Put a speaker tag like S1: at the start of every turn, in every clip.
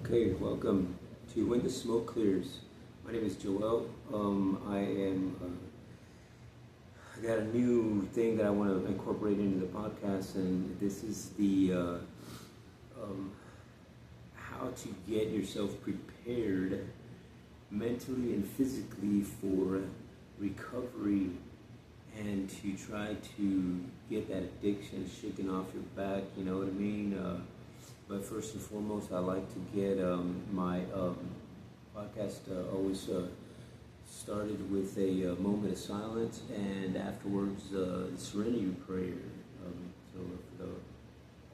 S1: Okay, welcome to When the Smoke Clears. My name is Joel. I got a new thing that I want to incorporate into the podcast, and this is the how to get yourself prepared mentally and physically for recovery and to try to get that addiction shaken off your back, you know what I mean? But first and foremost, I like to get my podcast always started with a moment of silence, and afterwards the serenity prayer. So for the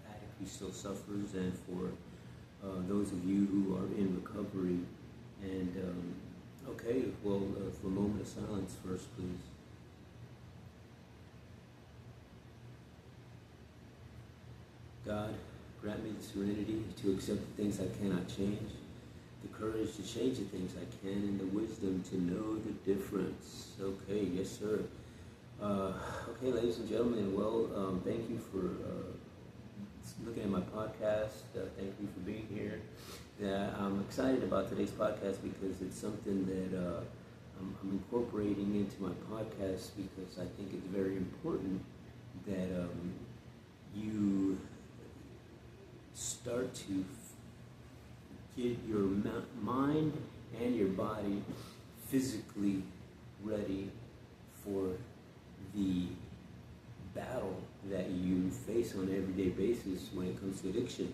S1: addict who still suffers, and for those of you who are in recovery. And okay, well, for a moment of silence first, please. God, grant me the serenity to accept the things I cannot change, the courage to change the things I can, and the wisdom to know the difference. Okay, yes, sir. Okay, ladies and gentlemen, well, thank you for looking at my podcast. Thank you for being here. I'm excited about today's podcast because it's something that I'm incorporating into my podcast because I think it's very important that you start to get your mind and your body physically ready for the battle that you face on an everyday basis when it comes to addiction.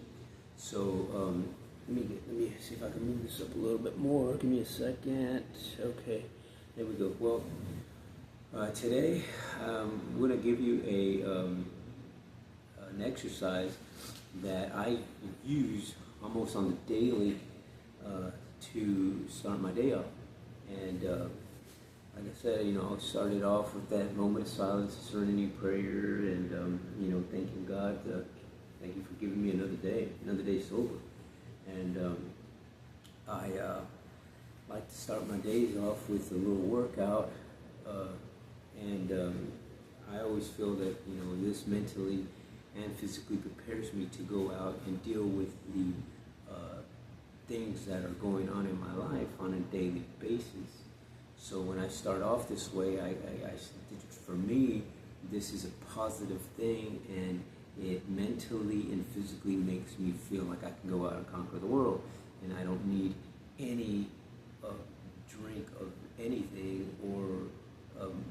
S1: So let me see if I can move this up a little bit more. Give me a second. Okay, there we go. Well, today I'm going to give you an exercise that I use almost on the daily to start my day off. And like I said, I started off with that moment of silence, serenity prayer, and thanking God. Thank you for giving me another day sober. And I like to start my days off with a little workout, and I always feel that this mentally and physically prepares me to go out and deal with the things that are going on in my life on a daily basis. So when I start off this way, for me, this is a positive thing, and it mentally and physically makes me feel like I can go out and conquer the world, and I don't need any drink of anything or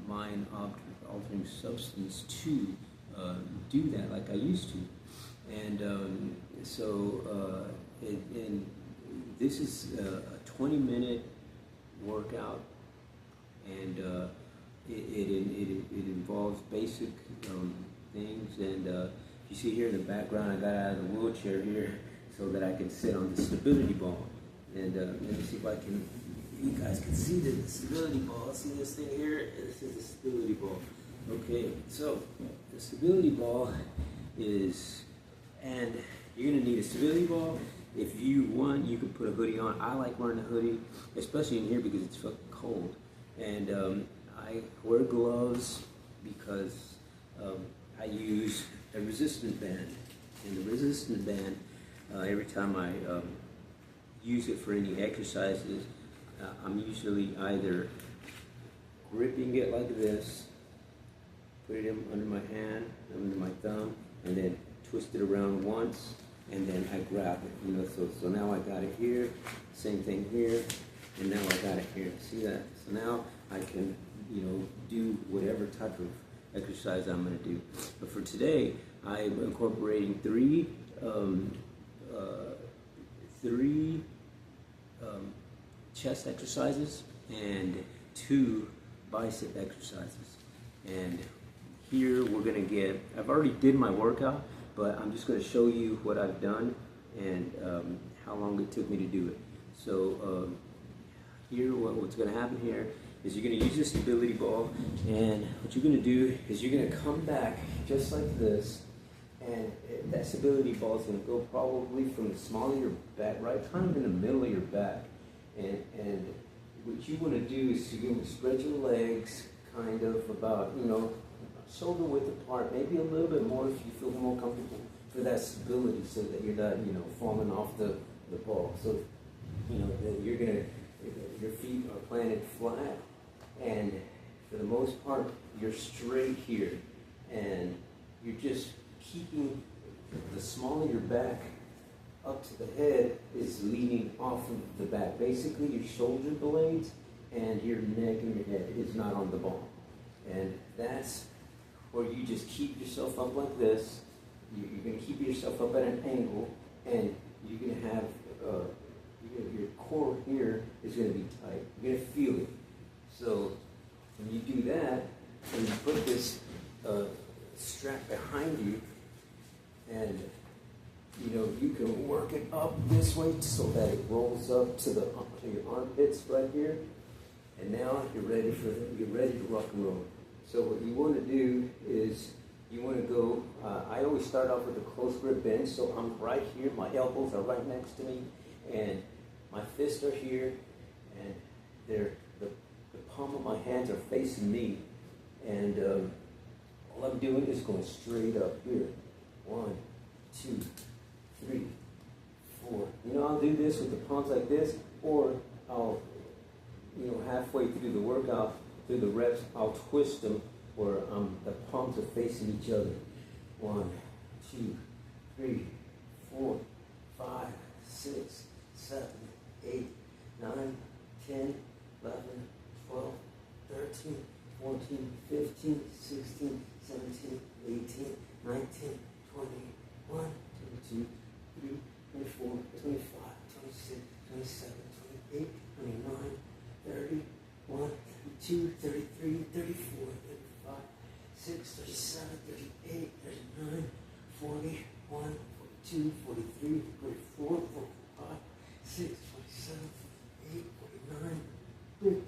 S1: mind-altering substance to do that like I used to. And and this is a 20-minute workout, and it involves basic things. And you see here in the background, I got out of the wheelchair here so that I can sit on the stability ball. And let me see if you guys can see the stability ball. See this thing here? This is the stability ball. Okay, so the stability ball and you're gonna need a stability ball. If you want, you can put a hoodie on. I like wearing a hoodie, especially in here because it's fucking cold. And I wear gloves because I use a resistance band. And the resistance band, every time I use it for any exercises, I'm usually either gripping it like this, put it under my hand, under my thumb, and then twist it around once, and then I grab it. So now I got it here, same thing here, and now I got it here. See that? So now I can, do whatever type of exercise I'm going to do. But for today, I'm incorporating three chest exercises and 2 bicep exercises. And here we're going to get, I've already did my workout, but I'm just going to show you what I've done and how long it took me to do it. So here, what's going to happen here is you're going to use your stability ball, and what you're going to do is you're going to come back just like this, and that stability ball is going to go probably from the small of your back, right kind of in the middle of your back. And what you want to do is you're going to spread your legs kind of about, shoulder width apart, maybe a little bit more if you feel more comfortable for that stability, so that you're not, falling off the the ball. So, you know, that you're gonna, your feet are planted flat, and for the most part, you're straight here, and you're just keeping the small of your back up to the head is leaning off of the back. Basically, your shoulder blades and your neck and your head is not on the ball. And that's where you just keep yourself up like this. You're going to keep yourself up at an angle, and you're going to have your core here is going to be tight. You're going to feel it. So when you do that, and you put this strap behind you, and you know, you can work it up this way so that it rolls up to your armpits right here. And now you're ready to rock and roll. So what you want to do is you want to go. I always start off with a close grip bench, so I'm right here. My elbows are right next to me, and my fists are here, and the palm of my hands are facing me, and all I'm doing is going straight up here. 1, 2, 3, 4. You know, I'll do this with the palms like this, or I'll, you know, halfway through the workout, through the reps, I'll twist them where the palms are facing each other. 1, 2, 3, 4, 5, 6, 7, 8, 9, 10, 11, 12, 13, 14, 15, 16, 17, 18, 19, 20, 1, 22, 23, 24, 25, 26, 27, 28, 29, 30, 1, 32, 33, 34, 35, 6, 37, 38, 39, 40, 1, 42, 43, 44, 45, 6, 47, 48, 49, 50.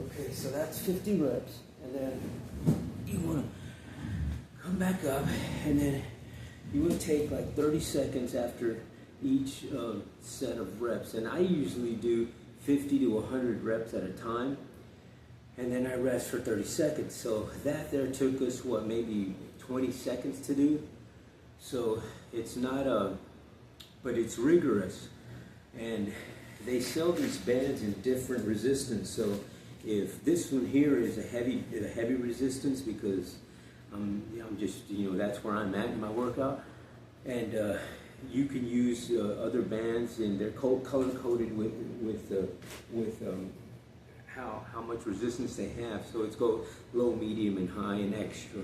S1: Okay, so that's 50 reps, and then you want to come back up, and then you want to take like 30 seconds after each set of reps. And I usually do 50 to 100 reps at a time, and then I rest for 30 seconds. So that there took us, what, maybe 20 seconds to do? So it's not but it's rigorous. And they sell these bands in different resistance. So if this one here is a heavy resistance, because I'm just, you know, that's where I'm at in my workout. And you can use other bands, and they're color coded with how much resistance they have. So it's go low, medium, and high, and extra,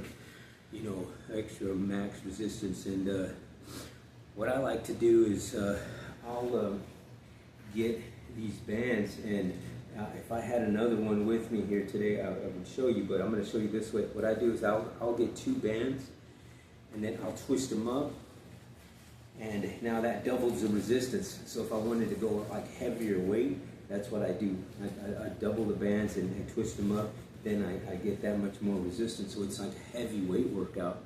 S1: you know, extra max resistance. And what I like to do is I'll get these bands, and if I had another one with me here today, I would show you, but I'm going to show you this way. What I do is I'll get 2 bands, and then I'll twist them up, and now that doubles the resistance. So if I wanted to go like heavier weight, that's what I do. I double the bands and twist them up, then I get that much more resistance. So it's like a heavy weight workout.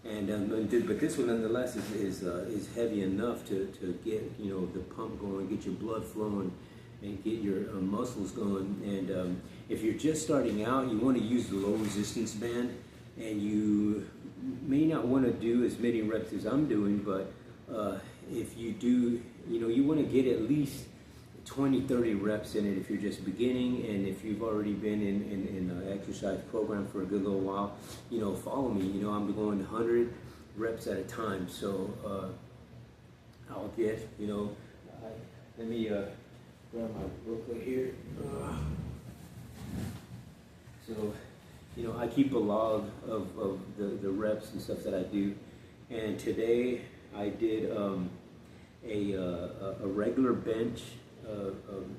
S1: And but this one nonetheless is heavy enough to get, you know, the pump going, get your blood flowing, and get your muscles going. And if you're just starting out, you want to use the low resistance band, and you may not want to do as many reps as I'm doing, but if you do, you know, you want to get at least 20-30 reps in it if you're just beginning. And if you've already been in an exercise program for a good little while, you know, follow me. You know, I'm going 100 reps at a time. So I'll get, you know, let me grab my booklet here. So, you know, I keep a log of the reps and stuff that I do. And today I did a regular bench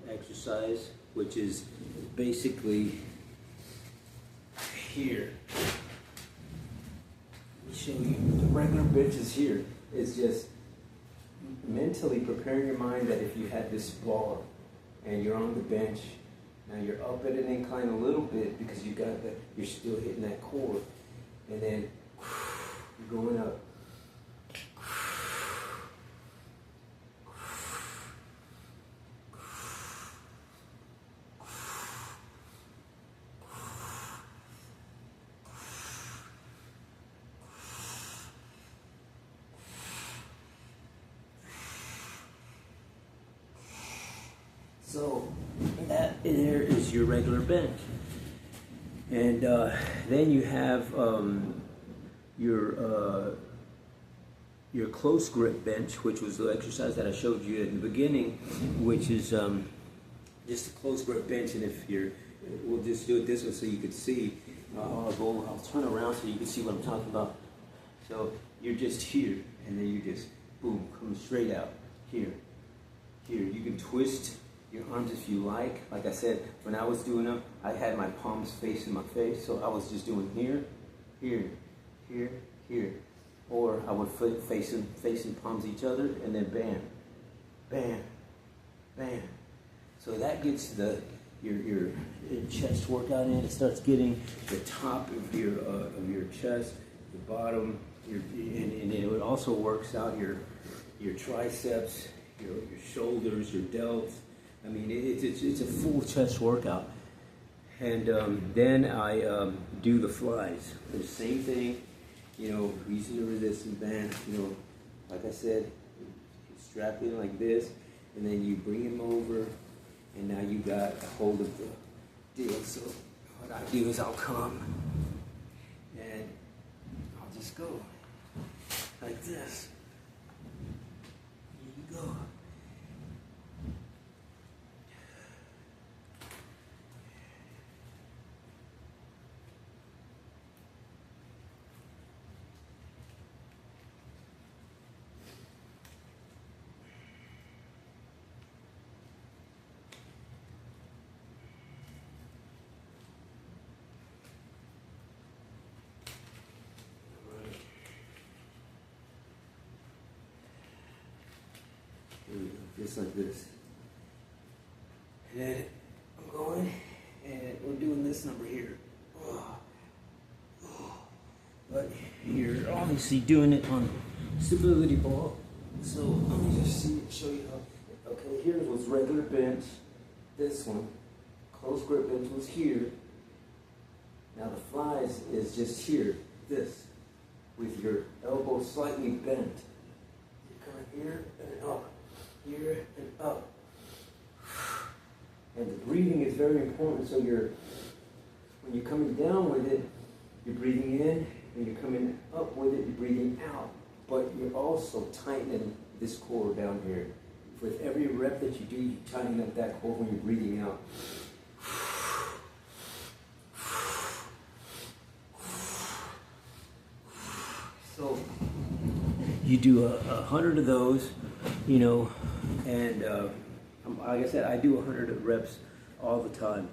S1: exercise, which is basically here. Let me show you. The regular bench is here. It's just mentally preparing your mind that if you had this bar and you're on the bench, now you're up at an incline a little bit because you got that, you're still hitting that core, and then you're going up. So that there is your regular bench. And then you have your close grip bench, which was the exercise that I showed you in the beginning, which is just a close grip bench. And if we'll just do it this way so you could see. I'll turn around so you can see what I'm talking about. So you're just here, and then you just, boom, come straight out. Here. You can twist your arms if you like. Like I said, when I was doing them, I had my palms facing my face, so I was just doing here, here. Or I would facing palms each other, and then bam, bam, bam. So that gets your chest workout in. It starts getting the top of your chest, the bottom, and it also works out your triceps, your shoulders, your delts. I mean, it's a full chest workout. And then I do the flies. The same thing, using the resistance band. Like I said, you strap in like this, and then you bring them over. And now you got a hold of the deal. So what I do is I'll come and I'll just go like this. Here you go. Just like this. And then I'm going, and we're doing this number here. But you're obviously doing it on stability ball. So let me just show you how. Okay, here was regular bench. This one, close grip bench was here. Now the flies is just here, this, with your elbow slightly bent. You're coming here and up. Here and up. And the breathing is very important. So when you're coming down with it, you're breathing in. When you're coming up with it, you're breathing out. But you're also tightening this core down here. With every rep that you do, you tighten up that core when you're breathing out. So you do 100 of those, and like I said, I do 100 reps all the time,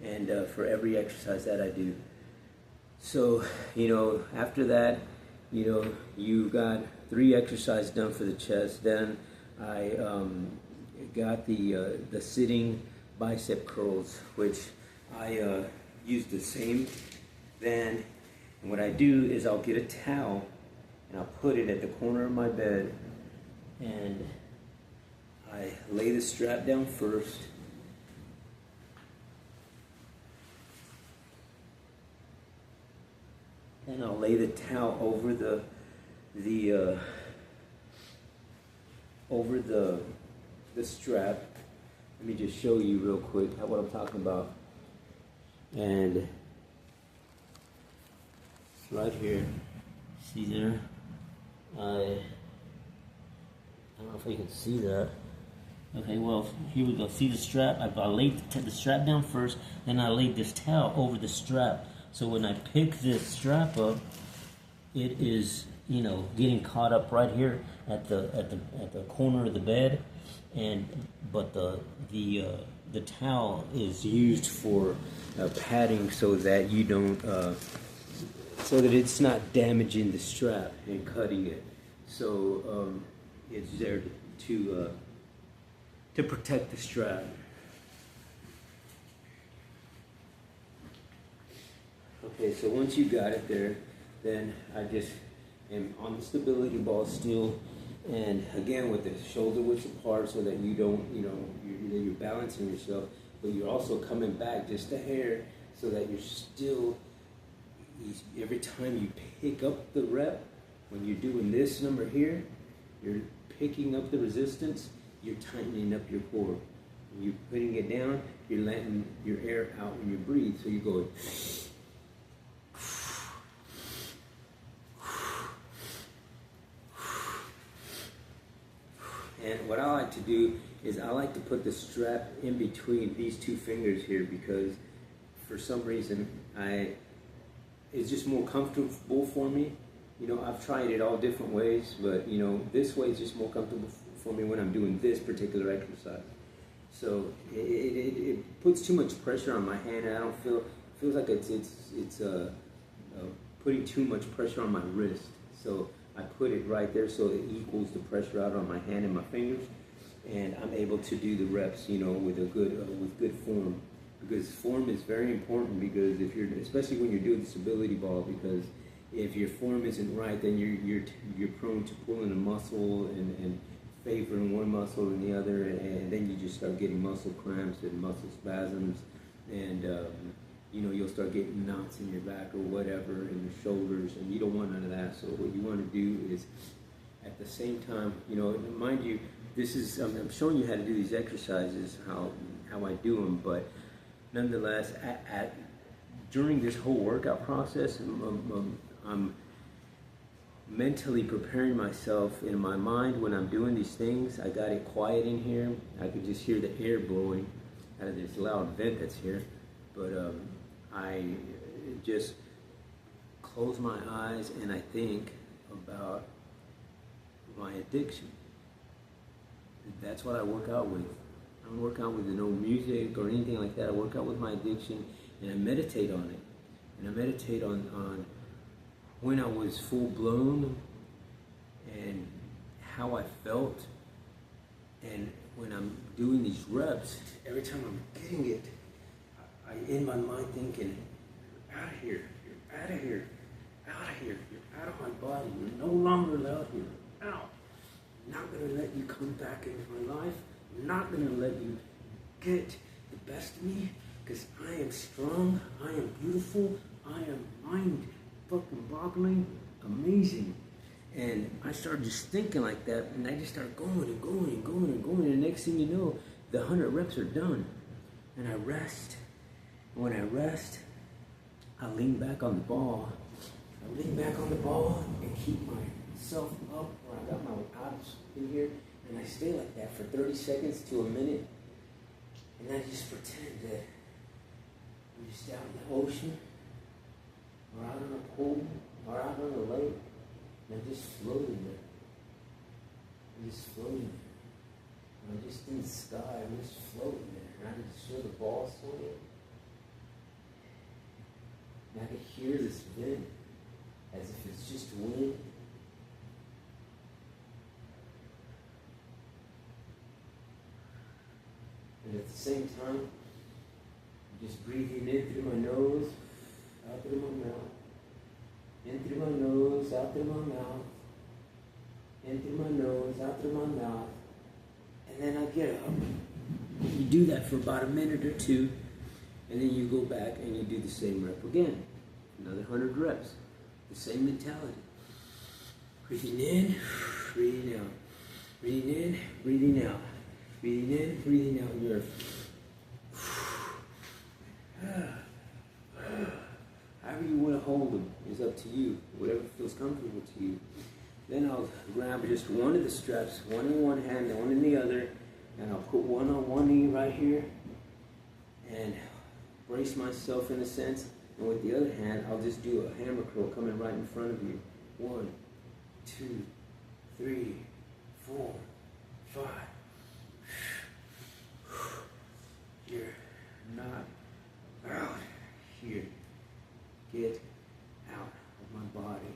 S1: and for every exercise that I do. So, after that, you got 3 exercises done for the chest. Then I got the sitting bicep curls, which I use the same band. And what I do is I'll get a towel and I'll put it at the corner of my bed, and I lay the strap down first. And I'll lay the towel over the strap. Let me just show you real quick what I'm talking about. And it's right here. See there? I don't know if you can see that. Okay, well, here we go. See the strap? I laid the strap down first, then I laid this towel over the strap. So when I pick this strap up, it is, getting caught up right here at the corner of the bed, but the towel is used for padding so that you don't, so that it's not damaging the strap and cutting it. So it's there to protect the strap. Okay, so once you got it there, then I just am on the stability ball still, and again with the shoulder width apart so that you don't, you're balancing yourself, but you're also coming back just a hair so that you're still, every time you pick up the rep, when you're doing this number here, you're picking up the resistance, you're tightening up your core. When you're putting it down, you're letting your air out when you breathe. So you go. And what I like to do is I like to put the strap in between these two fingers here, because for some reason it's just more comfortable for me. You know, I've tried it all different ways, but you know, this way is just more comfortable for me when I'm doing this particular exercise. So it puts too much pressure on my hand, and I don't feels like it's putting too much pressure on my wrist. So I put it right there so it equals the pressure out on my hand and my fingers, and I'm able to do the reps, you know, with good form. Because form is very important, because if you're, especially when you're doing this ability ball, because if your form isn't right, then you're prone to pulling a muscle and favoring one muscle than the other, and then you just start getting muscle cramps and muscle spasms, and you know, you'll start getting knots in your back or whatever, in your shoulders, and you don't want none of that. So what you want to do is, at the same time, you know, mind you, this is, I'm showing you how to do these exercises, how I do them, but nonetheless, during this whole workout process, I'm mentally preparing myself in my mind when I'm doing these things. I got it quiet in here. I could just hear the air blowing out of this loud vent that's here. But I just close my eyes and I think about my addiction. That's what I work out with. I don't work out with no music or anything like that. I work out with my addiction, and I meditate on it. And I meditate on when I was full blown and how I felt. And when I'm doing these reps, every time I'm getting it, I in my mind thinking, you're out of here, you're out of here, out of here, you're out of my body, you're no longer allowed here, out. I'm not going to let you come back into my life. I'm not going to let you get the best of me, because I am strong, I am beautiful, I am mind fucking boggling, amazing. And I started just thinking like that, and I just started going and going and going and going, and the next thing you know, the 100 reps are done. And I rest. And when I rest, I lean back on the ball. I lean back on the ball and keep myself up where I got my abs in here, and I stay like that for 30 seconds to a minute. And I just pretend that I'm just out in the ocean, or out on a pool, or out on a lake, and I'm just floating there. I'm just floating there. And I'm just in the sky, I'm just floating there. And I can just feel the ball swinging. And I can hear this wind as if it's just wind. And at the same time, I'm just breathing in through my nose, out through my mouth. In through my nose, out through my mouth. In through my nose, out through my mouth. And then I get up. You do that for about a minute or two, and then you go back and you do the same rep again. Another 100 reps. The same mentality. Breathing in, breathing out. Breathing in, breathing out. Breathing in, breathing out. You're however you want to hold them is up to you. Whatever feels comfortable to you. Then I'll grab just one of the straps, one in one hand and one in the other, and I'll put one on one knee right here and brace myself in a sense. And with the other hand, I'll just do a hammer curl coming right in front of you. 1, 2, 3, 4, 5. You're not out here. Get out of my body.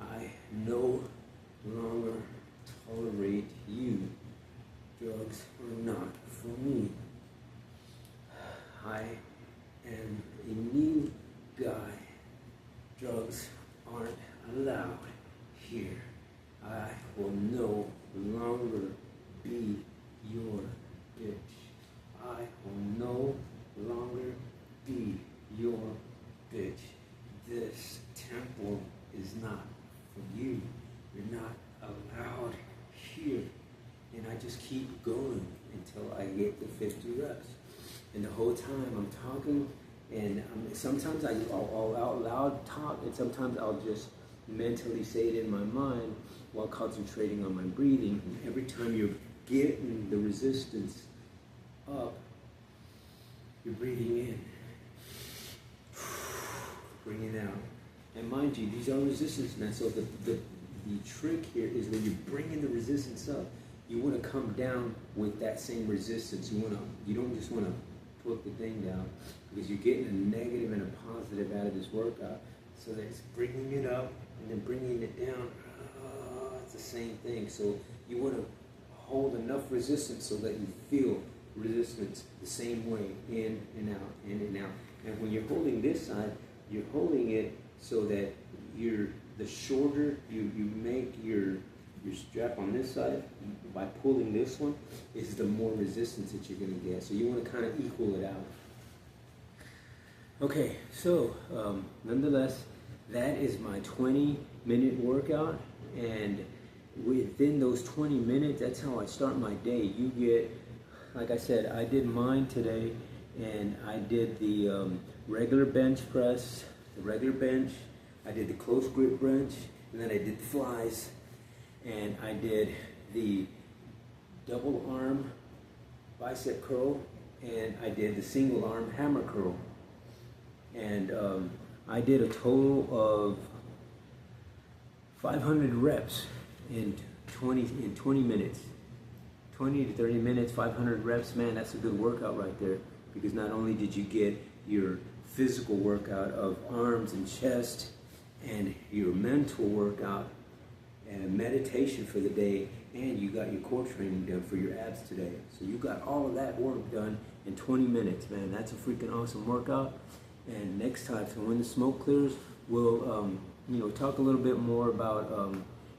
S1: I no longer tolerate you. Drugs are not for me. I am a new guy. Drugs aren't allowed here. I will no longer just keep going until I get the 50 reps. And the whole time I'm talking, and sometimes I'll out loud talk, and sometimes I'll just mentally say it in my mind while concentrating on my breathing. And every time you're getting the resistance up, you're breathing in, bringing out. And mind you, these are resistance, man. So the trick here is when you're bringing the resistance up, you want to come down with that same resistance. You don't just want to put the thing down, because you're getting a negative and a positive out of this workout. So that it's bringing it up and then bringing it down. It's the same thing. So you want to hold enough resistance so that you feel resistance the same way, in and out, in and out. And when you're holding this side, you're holding it so that the shorter you make your strap on this side, by pulling this one, is the more resistance that you're going to get. So you want to kind of equal it out. Okay, so nonetheless, that is my 20-minute workout, and within those 20 minutes, that's how I start my day. You get, like I said, I did mine today, and I did the regular bench press, the regular bench, I did the close grip bench, and then I did the flies, and I did the double arm bicep curl, and I did the single arm hammer curl. And I did a total of 500 reps in 20 minutes. 20 to 30 minutes, 500 reps, man, that's a good workout right there. Because not only did you get your physical workout of arms and chest, and your mental workout and meditation for the day, and you got your core training done for your abs today. So you got all of that work done in 20 minutes, man. That's a freaking awesome workout. And next time, so when the smoke clears, we'll talk a little bit more about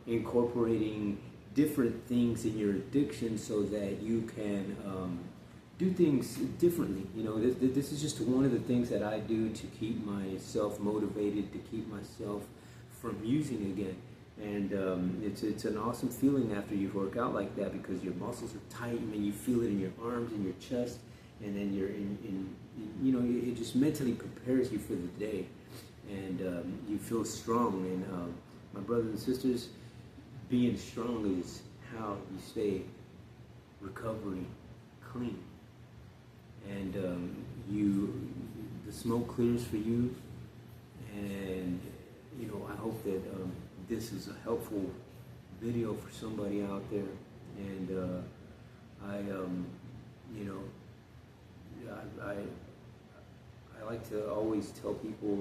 S1: incorporating different things in your addiction so that you can do things differently. This is just one of the things that I do to keep myself motivated, to keep myself from using again. And it's an awesome feeling after you work out like that, because your muscles are tight, and you feel it in your arms and your chest, and then you're it just mentally prepares you for the day, and you feel strong. And my brothers and sisters, being strong is how you stay recovery clean. And the smoke clears for you, and I hope that this is a helpful video for somebody out there. And I like to always tell people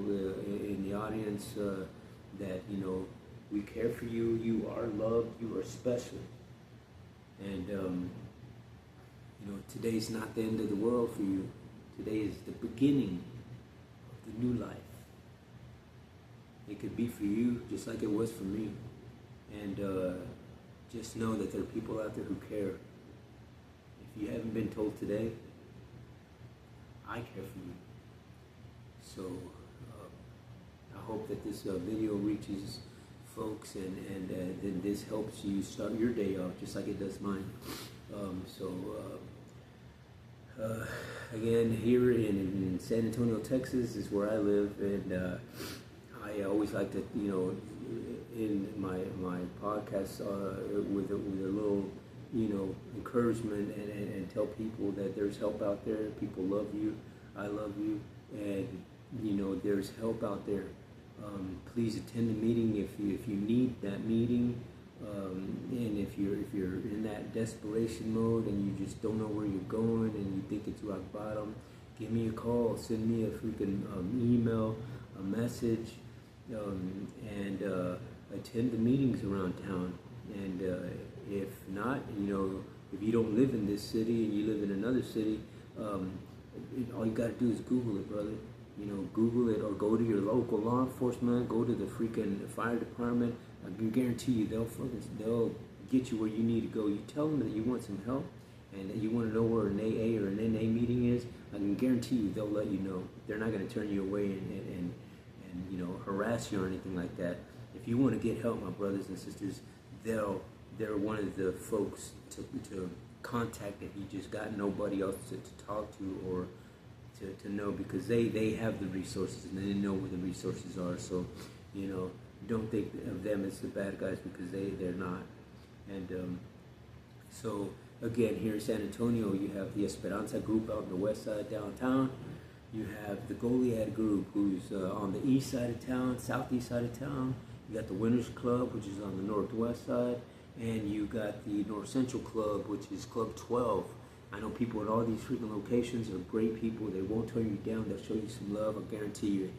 S1: in the audience that we care for you. You are loved. You are special. And today's not the end of the world for you. Today is the beginning of the new life. It could be for you just like it was for me. And just know that there are people out there who care. If you haven't been told today, I care for you. So I hope that this video reaches folks, and then this helps you start your day off just like it does mine. Again, here in San Antonio, Texas is where I live, and I always like to, in my podcast with a little, encouragement and tell people that there's help out there. People love you. I love you, and there's help out there. Please attend the meeting if you need that meeting. And if you're in that desperation mode and you just don't know where you're going and you think it's rock bottom, give me a call, send me a freaking email, a message, and attend the meetings around town. And if not, if you don't live in this city and you live in another city, all you gotta do is Google it, brother. Google it, or go to your local law enforcement, go to the freaking fire department. I can guarantee you they'll get you where you need to go. You tell them that you want some help and that you want to know where an AA or an NA meeting is. I can guarantee you they'll let you know. They're not going to turn you away and harass you or anything like that. If you want to get help, my brothers and sisters, they'll they're one of the folks to contact if you just got nobody else to talk to or to know, because they have the resources and they know where the resources are. So, don't think of them as the bad guys, because they're not. And so again, here in San Antonio, you have the Esperanza group out in the west side downtown. You have the Goliad group, who's on the east side of town, southeast side of town. You got the Winners Club, which is on the northwest side, and you got the North Central Club, which is Club 12. I know people at all these freaking locations are great people. They won't turn you down. They'll show you some love, I guarantee you.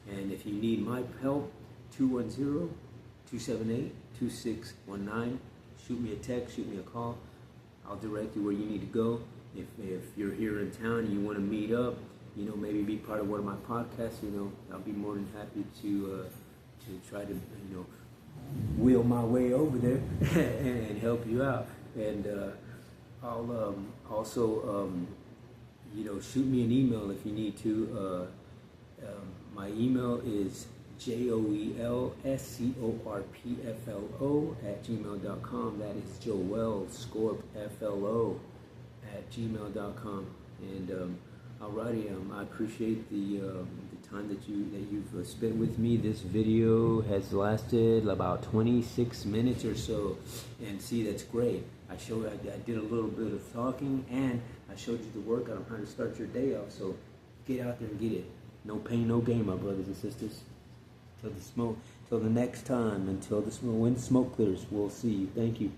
S1: And if you need my help, 210-278-2619. Shoot me a text, shoot me a call. I'll direct you where you need to go. If you're here in town and you want to meet up, maybe be part of one of my podcasts, I'll be more than happy to try to, wheel my way over there and help you out. And I'll also, shoot me an email if you need to. My email is joelscorpflo@gmail.com. That is joelscorpflo@gmail.com. And alrighty, I appreciate the time that you've spent with me. This video has lasted about 26 minutes or so, and see, that's great. I did a little bit of talking, and I showed you the workout on how to start your day off. So get out there and get it. No pain, no gain, my brothers and sisters. Till the next time, until when the smoke clears, we'll see you. Thank you.